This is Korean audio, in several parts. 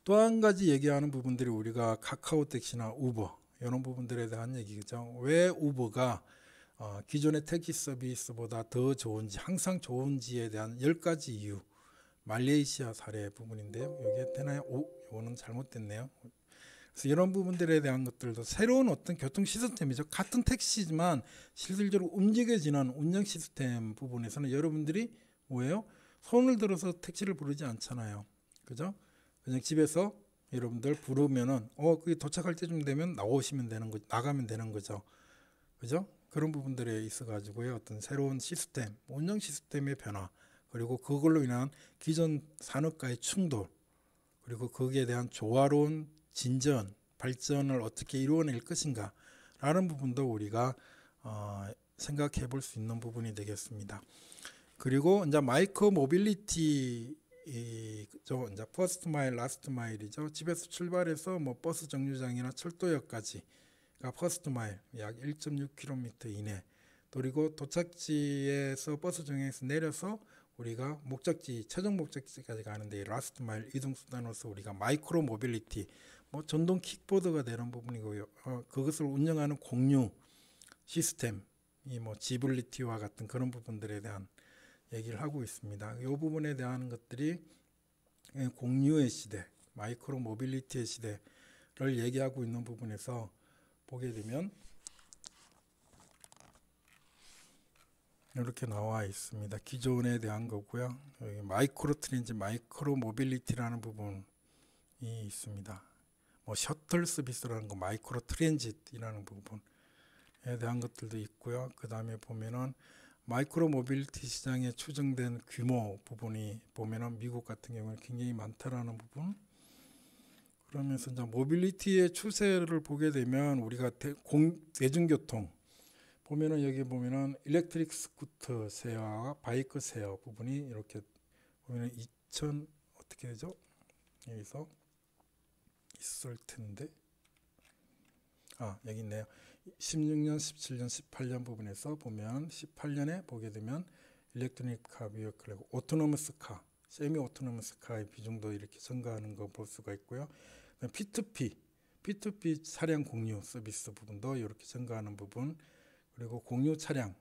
또 한 가지 얘기하는 부분들이 우리가 카카오 택시나 우버 이런 부분들에 대한 얘기죠. 왜 우버가 기존의 택시 서비스보다 더 좋은지, 항상 좋은지에 대한 10가지 이유. 말레이시아 사례 부분인데요. 여기에 되나요? 이거는 잘못됐네요. 그래서 이런 부분들에 대한 것들도 새로운 어떤 교통 시스템이죠. 같은 택시지만 실질적으로 움직여지는 운영 시스템 부분에서는 여러분들이 뭐예요? 손을 들어서 택시를 부르지 않잖아요. 그죠? 그냥 집에서 여러분들 부르면은 그게 도착할 때쯤 되면 나오시면 되는 거, 나가면 되는 거죠. 그죠? 그런 부분들에 있어 가지고요. 어떤 새로운 시스템, 운영 시스템의 변화, 그리고 그걸로 인한 기존 산업과의 충돌, 그리고 거기에 대한 조화로운 진전, 발전을 어떻게 이루어낼 것인가 라는 부분도 우리가 생각해 볼 수 있는 부분이 되겠습니다. 그리고 이제 마이크로 모빌리티 이제 퍼스트 마일, 라스트 마일이죠. 집에서 출발해서 뭐 버스 정류장이나 철도역까지가 퍼스트 마일 약 1.6km 이내. 그리고 도착지에서 버스 정류장에서 내려서 우리가 목적지, 최종 목적지까지 가는데 라스트 마일 이동 수단으로서 우리가 마이크로 모빌리티, 뭐 전동 킥보드가 되는 부분이고요. 그것을 운영하는 공유 시스템, 이 뭐 지블리티와 같은 그런 부분들에 대한 얘기를 하고 있습니다. 이 부분에 대한 것들이 공유의 시대, 마이크로 모빌리티의 시대를 얘기하고 있는 부분에서 보게 되면 이렇게 나와 있습니다. 기존에 대한 거고요. 여기 마이크로 트렌지, 마이크로 모빌리티라는 부분이 있습니다. 뭐 셔틀 서비스라는 거, 마이크로 트랜짓이라는 부분에 대한 것들도 있고요. 그 다음에 보면은 마이크로 모빌리티 시장에 추정된 규모 부분이 보면은 미국 같은 경우는 굉장히 많다라는 부분. 그러면서 이제 모빌리티의 추세를 보게 되면 우리가 대중교통 보면은 여기 보면은 일렉트릭 스쿠터 세어와 바이크 세어 부분이 이렇게 보면은 2000 어떻게 되죠? 여기서 있을 텐데 여기 있네요. 16년, 17년, 18년 부분에서 보면 18년에 보게 되면 일렉트릭 카 비어클하고 오토노머스 카, 세미 오토노머스 카의 비중도 이렇게 증가하는 거 볼 수가 있고요. P2P 차량 공유 서비스 부분도 이렇게 증가하는 부분, 그리고 공유 차량에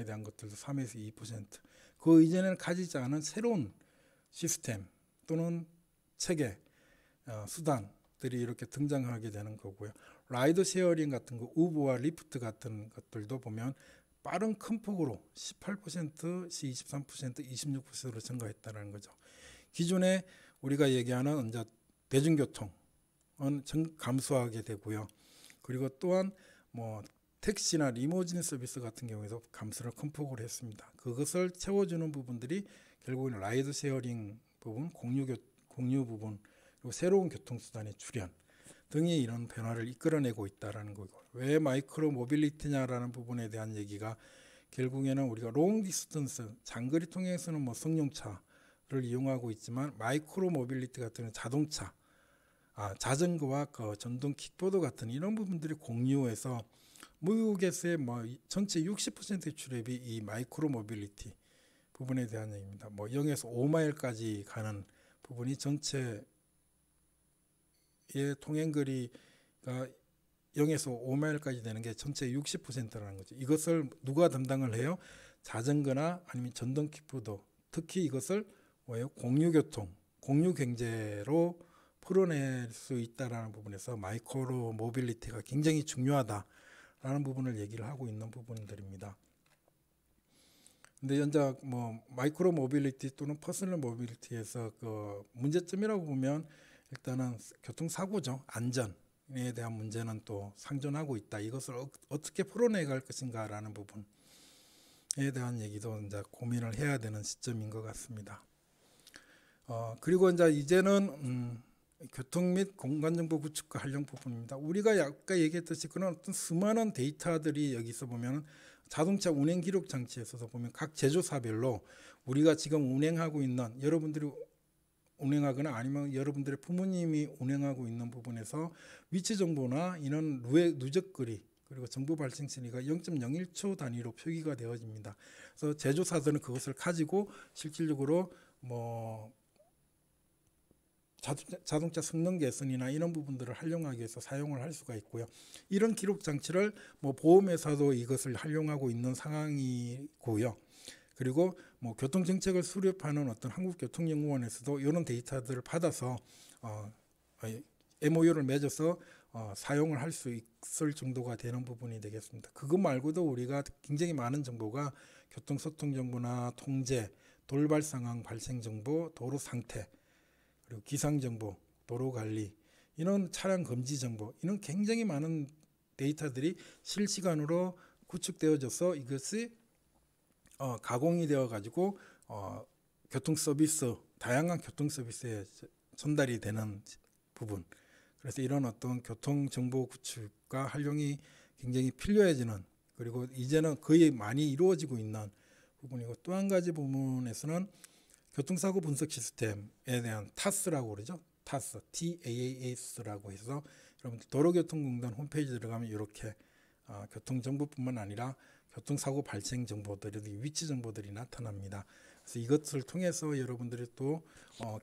대한 것들도 3에서 2%. 그 이전에는 가지지 않은 새로운 시스템 또는 체계, 수단들이 이렇게 등장하게 되는 거고요. 라이드 쉐어링 같은 거, 우버와 리프트 같은 것들도 보면 빠른 큰 폭으로 18%, 23%, 26%로 증가했다는 거죠. 기존에 우리가 얘기하는 이제 대중교통은 감소하게 되고요. 그리고 또한 뭐 택시나 리무진 서비스 같은 경우에도 감소를 큰 폭으로 했습니다. 그것을 채워주는 부분들이 결국은 라이드 쉐어링 부분, 공유 부분, 그리고 새로운 교통수단의 출현 등이 이런 변화를 이끌어내고 있다는 거고, 왜 마이크로 모빌리티냐라는 부분에 대한 얘기가 결국에는 우리가 롱 디스턴스 장거리 통행에서는 뭐 승용차를 이용하고 있지만 마이크로 모빌리티 같은 자동차, 자전거와 그 전동 킥보드 같은 이런 부분들이 공유해서 미국에서의 뭐 전체 60%의 출입이 이 마이크로 모빌리티 부분에 대한 얘기입니다. 뭐 0에서 5마일까지 가는 부분이 전체의 통행거리가 0에서 5마일까지 되는 게 전체 60%라는 거죠. 이것을 누가 담당을 해요? 자전거나 아니면 전동 킥보드, 특히 이것을 뭐예요? 공유교통, 공유경제로 풀어낼 수 있다라는 부분에서 마이크로 모빌리티가 굉장히 중요하다라는 부분을 얘기를 하고 있는 부분들입니다. 근데 현재 뭐 마이크로 모빌리티 또는 퍼스널 모빌리티에서 그 문제점이라고 보면 일단은 교통사고죠. 안전에 대한 문제는 또 상존하고 있다. 이것을 어떻게 풀어내갈 것인가라는 부분에 대한 얘기도 이제 고민을 해야 되는 시점인 것 같습니다. 그리고 이제는 교통 및 공간정보 구축과 활용 부분입니다. 우리가 아까 얘기했듯이 그런 어떤 수많은 데이터들이 여기서 보면 자동차 운행 기록 장치에서도 보면 각 제조사별로 우리가 지금 운행하고 있는 여러분들이 운행하거나 아니면 여러분들의 부모님이 운행하고 있는 부분에서 위치 정보나 이런 누적거리 그리고 정보 발생 시기가 0.01초 단위로 표기가 되어집니다. 그래서 제조사들은 그것을 가지고 실질적으로 뭐 자동차 성능 개선이나 이런 부분들을 활용하기 위해서 사용을 할 수가 있고요. 이런 기록 장치를 뭐 보험회사도 이것을 활용하고 있는 상황이고요. 그리고 뭐 교통정책을 수립하는 어떤 한국교통연구원에서도 이런 데이터들을 받아서 MOU를 맺어서 사용을 할 수 있을 정도가 되는 부분이 되겠습니다. 그거 말고도 우리가 굉장히 많은 정보가 교통소통 정보나 통제, 돌발 상황 발생 정보, 도로 상태, 그리고 기상 정보, 도로 관리, 이런 차량 금지 정보, 이런 굉장히 많은 데이터들이 실시간으로 구축되어져서 이것이 가공이 되어 가지고 교통 서비스, 다양한 교통 서비스에 전달이 되는 부분. 그래서 이런 어떤 교통 정보 구축과 활용이 굉장히 필요해지는, 그리고 이제는 거의 많이 이루어지고 있는 부분이고, 또 한 가지 부분에서는 교통사고 분석 시스템에 대한 TAS라고 그러죠. TAS, TAAS라고 해서 여러분들 도로교통공단 홈페이지 들어가면 이렇게 교통정보뿐만 아니라 교통사고 발생 정보들이, 위치 정보들이 나타납니다. 그래서 이것을 통해서 여러분들이 또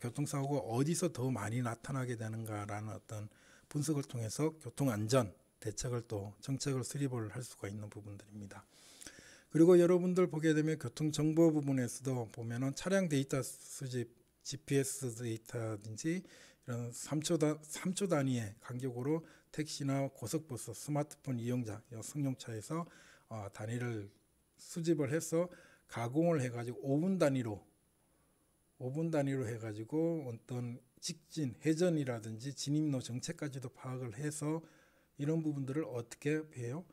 교통사고가 어디서 더 많이 나타나게 되는가라는 어떤 분석을 통해서 교통안전 대책을 또 정책을 수립을 할 수가 있는 부분들입니다. 그리고 여러분들 보게 되면 교통정보 부분에서도 보면은 차량 데이터 수집, GPS 데이터든지 이런 3초 단위의 간격으로 택시나 고속버스, 스마트폰 이용자, 승용차에서 단위를 수집을 해서 가공을 해가지고 5분 단위로 해가지고 어떤 직진, 회전이라든지 진입로 정체까지도 파악을 해서 이런 부분들을 어떻게 해요?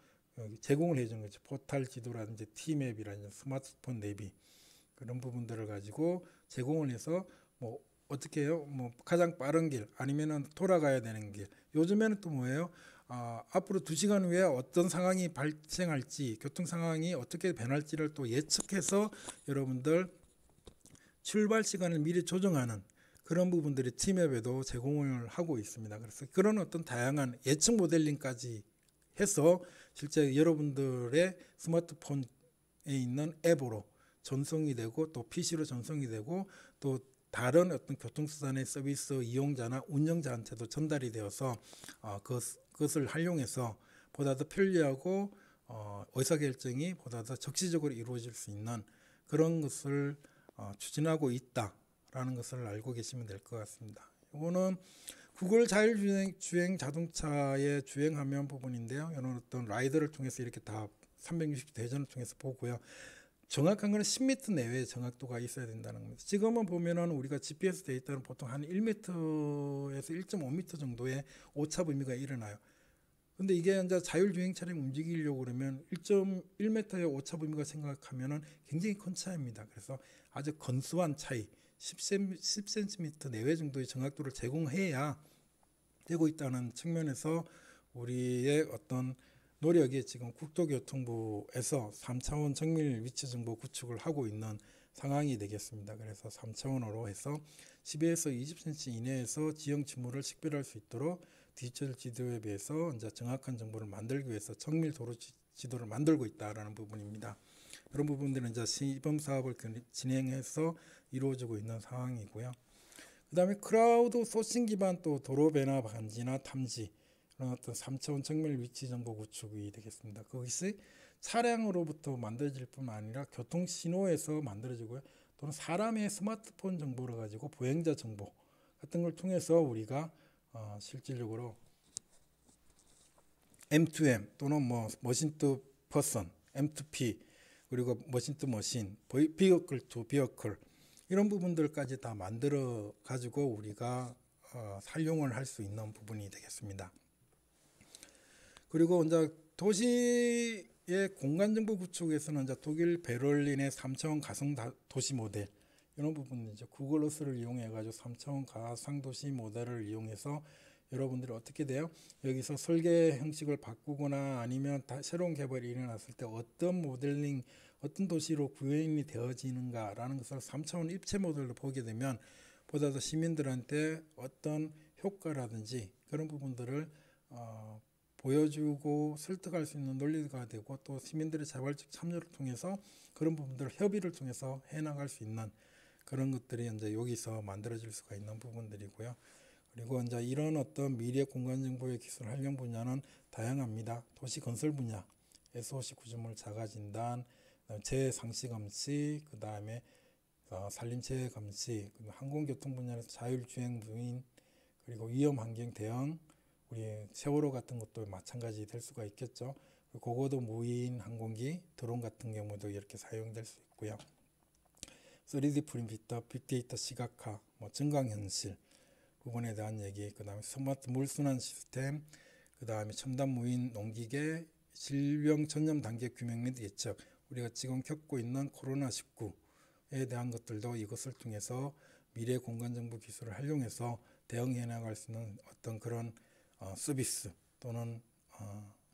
제공을 해주는 거죠. 포탈 지도라든지 T맵이라든지 스마트폰 내비, 그런 부분들을 가지고 제공을 해서 뭐 어떻게 해요? 뭐 가장 빠른 길, 아니면은 돌아가야 되는 길. 요즘에는 또 뭐예요? 앞으로 2시간 후에 어떤 상황이 발생할지, 교통 상황이 어떻게 변할지를 또 예측해서 여러분들 출발 시간을 미리 조정하는 그런 부분들이 T맵에도 제공을 하고 있습니다. 그래서 그런 어떤 다양한 예측 모델링까지 해서 실제 여러분들의 스마트폰에 있는 앱으로 전송이 되고, 또 PC로 전송이 되고, 또 다른 어떤 교통수단의 서비스 이용자나 운영자한테도 전달이 되어서 그것을 활용해서 보다 더 편리하고 의사결정이 보다 더 적시적으로 이루어질 수 있는 그런 것을 추진하고 있다라는 것을 알고 계시면 될 것 같습니다. 이거는 구글 자율주행 자동차의 주행화면 부분인데요. 이런 어떤 라이더를 통해서 이렇게 다 360도 대전을 통해서 보고요. 정확한 거는 10m 내외의 정확도가 있어야 된다는 겁니다. 지금은 보면은 우리가 GPS 데이터는 보통 한 1m에서 1.5m 정도의 오차 범위가 일어나요. 근데 이게 이제 자율주행 차량 움직이려고 그러면 1.1m의 오차 범위가 생각하면은 굉장히 큰 차이입니다. 그래서 아주 건수한 차이, 10cm 내외 정도의 정확도를 제공해야 되고 있다는 측면에서 우리의 어떤 노력이 지금 국토교통부에서 3차원 정밀 위치 정보 구축을 하고 있는 상황이 되겠습니다. 그래서 3차원으로 해서 10에서 20cm 이내에서 지형 지물을 식별할 수 있도록 디지털 지도에 비해서 이제 정확한 정보를 만들기 위해서 정밀 도로 지도를 만들고 있다라는 부분입니다. 그런 부분들은 이제 시범 사업을 진행해서 이루어지고 있는 상황이고요. 그다음에 크라우드 소싱 기반 또 도로 변화 감지나 탐지, 그런 어떤 3차원 정밀 위치 정보 구축이 되겠습니다. 그것이 차량으로부터 만들어질 뿐만 아니라 교통 신호에서 만들어지고요. 또는 사람의 스마트폰 정보를 가지고 보행자 정보 같은 걸 통해서 우리가 실질적으로 M2M 또는 뭐 머신 투 퍼슨, M2P, 그리고 머신 투 머신, 비어클 투 비어클, 이런 부분들까지 다 만들어 가지고 우리가 활용을 할 수 있는 부분이 되겠습니다. 그리고 이제 도시의 공간 정보 구축에서는 이제 독일 베를린의 3차원 가상 도시 모델, 이런 부분은 이제 구글 어스를 이용해 가지고 3차원 가상 도시 모델을 이용해서 여러분들이 어떻게 돼요? 여기서 설계 형식을 바꾸거나 아니면 새로운 개발이 일어났을 때 어떤 모델링, 어떤 도시로 구현이 되어지는가라는 것을 3차원 입체 모델로 보게 되면 보다 더 시민들한테 어떤 효과라든지 그런 부분들을 보여주고 설득할 수 있는 논리가 되고, 또 시민들의 자발적 참여를 통해서 그런 부분들을 협의를 통해서 해나갈 수 있는 그런 것들이 이제 여기서 만들어질 수가 있는 부분들이고요. 그리고 이제 이런 어떤 미래 공간 정보의 기술 활용 분야는 다양합니다. 도시 건설 분야, SOC 구조물 자가 진단, 재상시 감시, 그 다음에 산림체계 감시, 항공교통 분야에서 자율주행 무인, 그리고 위험 환경 대응, 우리 세월호 같은 것도 마찬가지 될 수가 있겠죠. 고고도 무인 항공기, 드론 같은 경우도 이렇게 사용될 수 있고요. 3D 프린터, 빅데이터 시각화, 증강현실 부분에 대한 얘기, 그 다음에 스마트 물순환 시스템, 그 다음에 첨단 무인 농기계, 질병 전염 단계 규명 및 예측, 우리가 지금 겪고 있는 코로나19에 대한 것들도 이것을 통해서 미래 공간정보 기술을 활용해서 대응해 나갈 수 있는 어떤 그런 서비스 또는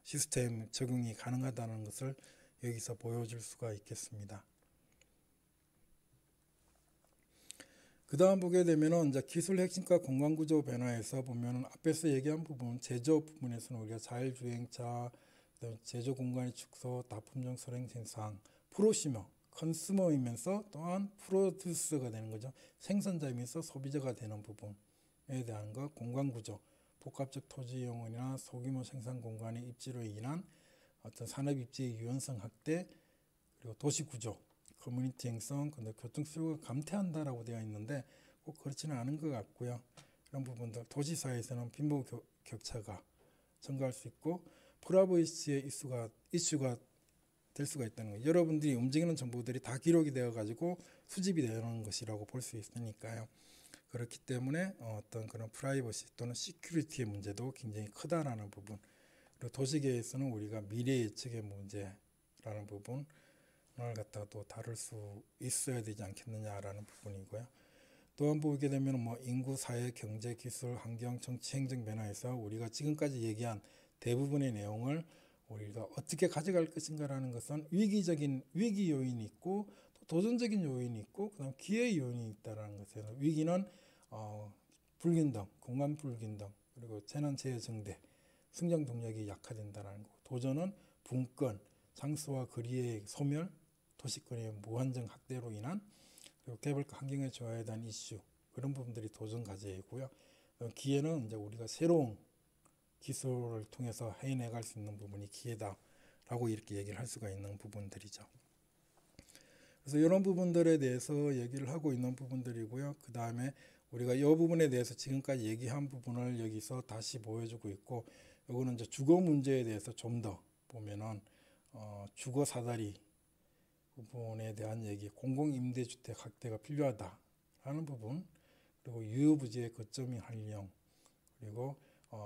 시스템 적용이 가능하다는 것을 여기서 보여줄 수가 있겠습니다. 그 다음 보게 되면은 이제 기술 핵심과 공간 구조 변화에서 보면은 앞에서 얘기한 부분, 제조 부분에서는 우리가 자율주행차, 제조 공간의 축소, 다품종 선행 생산, 프로시머, 컨슈머이면서 또한 프로듀서가 되는 거죠. 생산자이면서 소비자가 되는 부분에 대한 것, 공간 구조, 복합적 토지 이용이나 소규모 생산 공간의 입지로 인한 어떤 산업 입지의 유연성 확대, 그리고 도시 구조, 커뮤니티 행성, 근데 교통 수요가 감퇴한다라고 되어 있는데 꼭 그렇지는 않은 것 같고요. 이런 부분들 도시사회에서는 빈부 격차가 증가할 수 있고 프라이버시의 이슈가 될 수가 있다는 거예요. 여러분들이 움직이는 정보들이 다 기록이 되어 가지고 수집이 되는 것이라고 볼 수 있으니까요. 그렇기 때문에 어떤 그런 프라이버시 또는 시큐리티의 문제도 굉장히 크다라는 부분. 그리고 도시계에서는 우리가 미래 예측의 문제라는 부분. 을 갖다가 또 다룰 수 있어야 되지 않겠느냐라는 부분이고요. 또한 보게 되면 인구, 사회, 경제, 기술, 환경, 정치, 행정 변화에서 우리가 지금까지 얘기한 대부분의 내용을 우리가 어떻게 가져갈 것인가라는 것은 위기 요인이 있고 또 도전적인 요인이 있고 그다음 기회 요인이 있다라는 것이에요. 위기는 불균등, 공간 불균등, 그리고 재난 재해 정대, 성장 동력이 약화된다라는 거고 도전은 분권, 장소와 거리의 소멸, 도시권의 무한정 확대로 인한 그리고 개발과 환경의 조화에 대한 이슈 그런 부분들이 도전 과제이고요. 기회는 이제 우리가 새로운 기술을 통해서 해내갈 수 있는 부분이 기회다라고 이렇게 얘기를 할 수가 있는 부분들이죠. 그래서 이런 부분들에 대해서 얘기를 하고 있는 부분들이고요. 그 다음에 우리가 이 부분에 대해서 지금까지 얘기한 부분을 여기서 다시 보여주고 있고, 이거는 이제 주거 문제에 대해서 좀 더 보면은 주거 사다리 부분에 대한 얘기, 공공임대주택 확대가 필요하다라는 부분, 그리고 유효부지의 거점이 활용, 그리고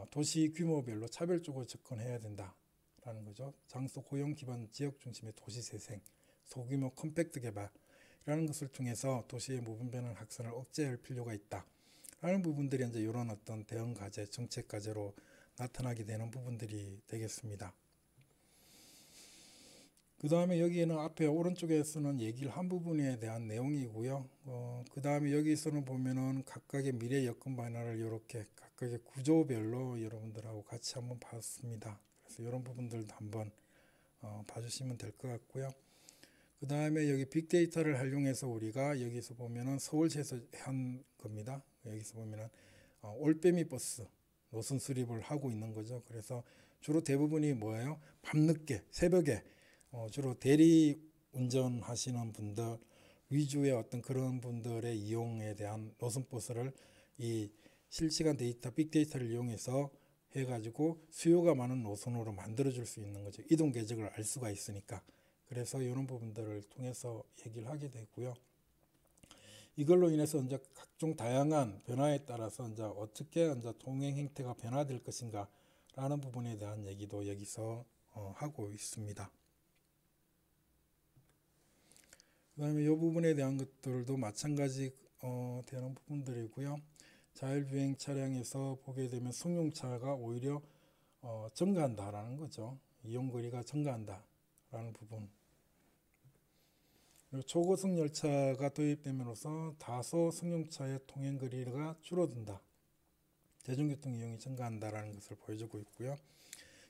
도시 규모별로 차별적으로 접근해야 된다라는 거죠. 장소 고용 기반 지역 중심의 도시 재생, 소규모 컴팩트 개발이라는 것을 통해서 도시의 무분별한 확산을 억제할 필요가 있다라는 부분들이 이제 이런 어떤 대응 과제, 정책 과제로 나타나게 되는 부분들이 되겠습니다. 그 다음에 여기에는 앞에 오른쪽에서는 얘기를 한 부분에 대한 내용이고요. 그 다음에 여기서는 보면은 각각의 미래 여건 변화를 이렇게 각각의 구조별로 여러분들하고 같이 한번 봤습니다. 그래서 이런 부분들도 한번 봐주시면 될 것 같고요. 그 다음에 여기 빅데이터를 활용해서 우리가 여기서 보면은 서울시에서 한 겁니다. 여기서 보면은 올빼미 버스 노선 수립을 하고 있는 거죠. 그래서 주로 대부분이 뭐예요? 밤늦게 새벽에 주로 대리 운전하시는 분들 위주의 어떤 그런 분들의 이용에 대한 노선버스를 이 실시간 데이터, 빅데이터를 이용해서 해가지고 수요가 많은 노선으로 만들어줄 수 있는 거죠. 이동 궤적을 알 수가 있으니까. 그래서 이런 부분들을 통해서 얘기를 하게 되고요. 이걸로 인해서 이제 각종 다양한 변화에 따라서 이제 어떻게 이제 통행 행태가 변화될 것인가라는 부분에 대한 얘기도 여기서 하고 있습니다. 그 다음에 이 부분에 대한 것들도 마찬가지 되는 부분들이고요. 자율주행 차량에서 보게 되면 승용차가 오히려 증가한다라는 거죠. 이용거리가 증가한다라는 부분. 그리고 초고속 열차가 도입됨으로써 다소 승용차의 통행거리가 줄어든다. 대중교통 이용이 증가한다라는 것을 보여주고 있고요.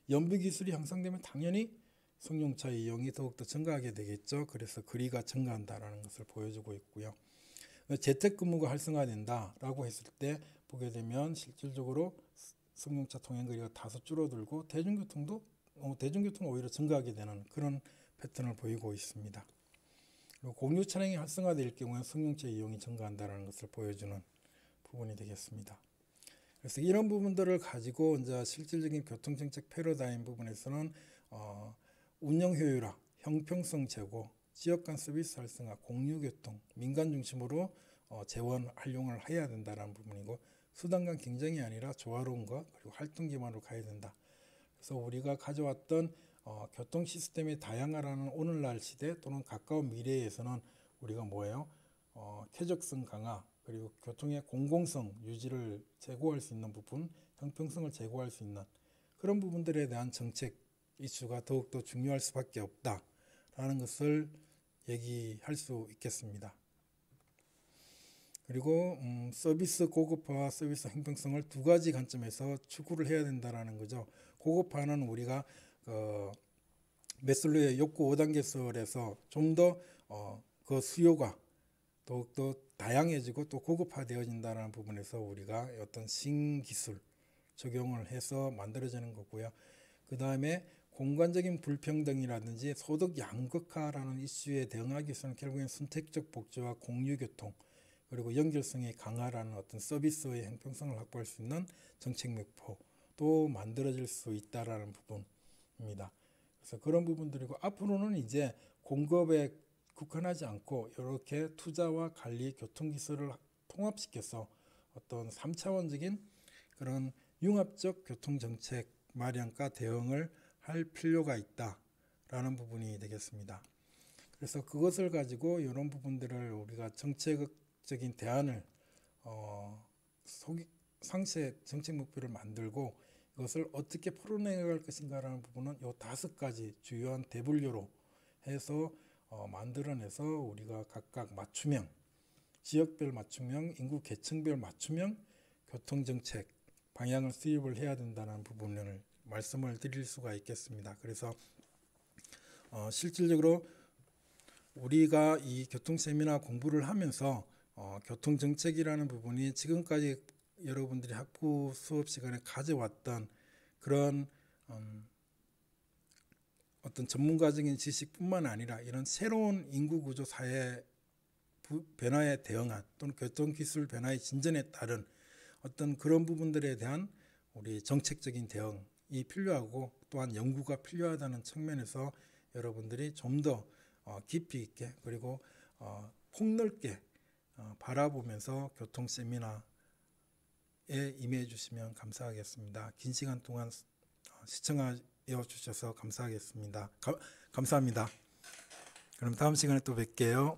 연비기술이 향상되면 당연히 승용차 이용이 더욱더 증가하게 되겠죠. 그래서 거리가 증가한다라는 것을 보여주고 있고요. 재택근무가 활성화된다라고 했을 때 보게 되면 실질적으로 승용차 통행거리가 다소 줄어들고 대중교통은 오히려 증가하게 되는 그런 패턴을 보이고 있습니다. 그리고 공유 차량이 활성화될 경우에 승용차 이용이 증가한다는 것을 보여주는 부분이 되겠습니다. 그래서 이런 부분들을 가지고 이제 실질적인 교통정책 패러다임 부분에서는 운영 효율화, 형평성 제고, 지역 간 서비스 활성화, 공유교통, 민간 중심으로 재원 활용을 해야 된다는 부분이고, 수단 간 경쟁이 아니라 조화로운 것 그리고 활동 기반으로 가야 된다. 그래서 우리가 가져왔던 교통 시스템의 다양화라는 오늘날 시대 또는 가까운 미래에서는 우리가 뭐예요? 쾌적성 강화 그리고 교통의 공공성 유지를 제고할 수 있는 부분, 형평성을 제고할 수 있는 그런 부분들에 대한 정책 이슈가 더욱더 중요할 수밖에 없다라는 것을 얘기할 수 있겠습니다. 그리고 서비스 고급화와 서비스 형평성을 두 가지 관점에서 추구를 해야 된다라는 거죠. 고급화는 우리가 매슬로의 욕구 5단계설에서 좀 더 그 수요가 더욱더 다양해지고 또 고급화되어진다는 부분에서 우리가 어떤 신기술 적용을 해서 만들어지는 거고요. 그 다음에 공간적인 불평등이라든지 소득 양극화라는 이슈에 대응하기 위해서는 결국엔 선택적 복지와 공유교통 그리고 연결성의 강화라는 어떤 서비스의 형평성을 확보할 수 있는 정책 목표도 만들어질 수 있다라는 부분입니다. 그래서 그런 부분들이고 앞으로는 이제 공급에 국한하지 않고 이렇게 투자와 관리, 교통기술을 통합시켜서 어떤 3차원적인 그런 융합적 교통정책 마련과 대응을 할 필요가 있다라는 부분이 되겠습니다. 그래서 그것을 가지고 이런 부분들을 우리가 정책적인 대안을 상세 정책 목표를 만들고 이것을 어떻게 풀어내갈 것인가라는 부분은 이 5가지 주요한 대분류로 해서 만들어내서 우리가 각각 맞춤형, 지역별 맞춤형, 인구 계층별 맞춤형 교통정책 방향을 수립을 해야 된다는 부분을 말씀을 드릴 수가 있겠습니다. 그래서 실질적으로 우리가 이 교통세미나 공부를 하면서 교통정책이라는 부분이 지금까지 여러분들이 학부 수업 시간에 가져왔던 그런 어떤 전문가적인 지식뿐만 아니라 이런 새로운 인구구조 사회 변화에 대응한 또는 교통기술 변화의 진전에 따른 어떤 그런 부분들에 대한 우리 정책적인 대응이 필요하고 또한 연구가 필요하다는 측면에서 여러분들이 좀 더 깊이 있게 그리고 폭넓게 바라보면서 교통 세미나에 임해 주시면 감사하겠습니다. 긴 시간 동안 시청하여 주셔서 감사하겠습니다. 감사합니다. 그럼 다음 시간에 또 뵐게요.